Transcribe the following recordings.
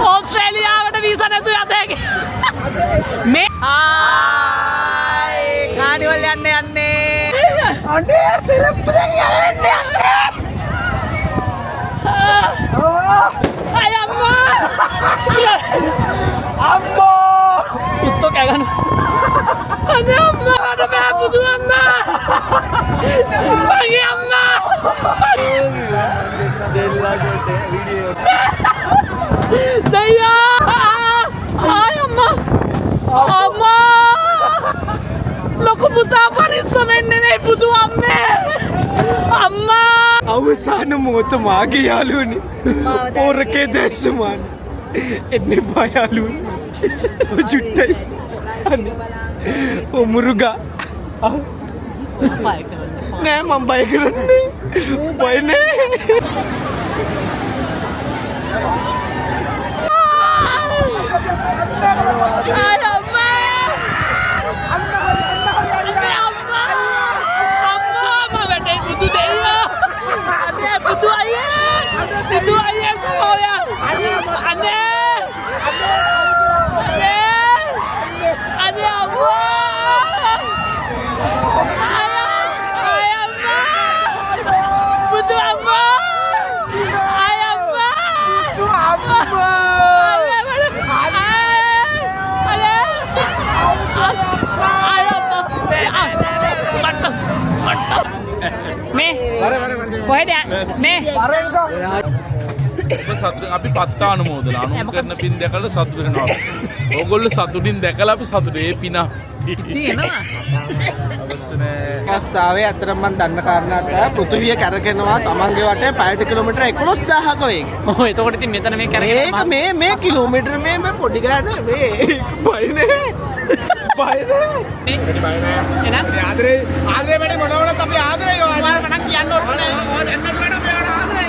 ඕස්ට්‍රේලියාවට visa නැතුව යතේ. මේ ආයි කානිවල් යන්නේ. අනේ සිරප්පු දෙක යන්නේ. අය අම්මා. අම්මෝ. පුත්තෝ කෑ ගන්නවා. අනේ අම්මා මට බෑ පුදු අම්මා. මගේ අම්මා. දයියා. ආය අම්මා. අම්මා. ලොකු පුතා පරිස්සමෙන් නෙමෙයි පුදු අම්මේ. අම්මා. අවසාන මොහොත මාගේ යාළුවනේ. ඕරකේ දැස්මාන. එන්නේ බා යාළුවනේ. ජුට්ටයි. අනේ. මුරුගා. නෑ මම බය කරන්නේ. බය නෑ. ආය අම්මා. අම්මා අම්මා. අම්මා වැටේ පුදු දෙයියා. අනේ පුදු අයියා. පුදු අයියා සෝයා. අනේ අනේ. අනේ අම්මා. ආය අම්මා. පුදු අම්මා. ආය අම්මා. පුදු අම්මා. කොහෙද මේ සතුටින් අපි පත්තා අනුමෝදලා අනුන් කරන පින් දැකලා සතුට වෙනවා. ඕගොල්ලෝ සතුටින් දැකලා අපි සතුට ඒ පින තියෙනවා. අවස්ථාවේ අතරම මම දන්න කාරණා තමයි පෘථිවිය කැරකෙනවා තමන්ගේ වටේ පැයට කිලෝමීටර 11000ක වේග. ඔව් එතකොට ඉතින් මෙතන මේ කරගෙන මේ කිලෝමීටර මේ පොඩි ගාන මේ බය නෑ. බය නෑ. එහෙනම් ආදරේ වැඩි මොනවද අපි ආදරේ ඔයාලා මට කියන්න ඕනේ. එන්නත් වැඩ අපි ආදරේ.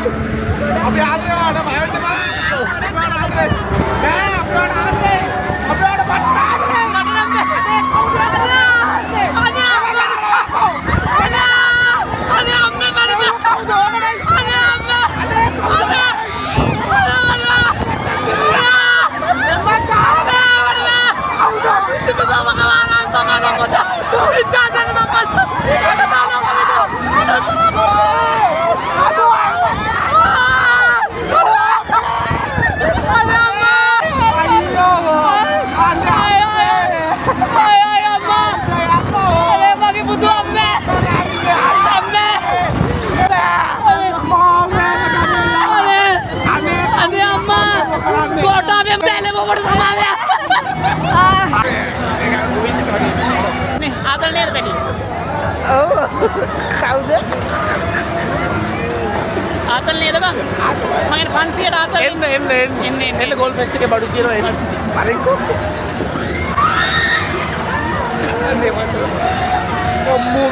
අපි ආදරේ වඩ බය වෙන්න බෑ. අපි ආදරේ. අපි පට්ට ආදරේ. ආදරණීය වැඩි. ඔව්. කවුද? ආදරණීයද බං? මම 500ට ආදරණීය. එන්න ගෝල් ෆෙස් එකේ බඩු තියනවා එන්න. පරික්කෝ. අනේ මන්ද. ඔම්මෝ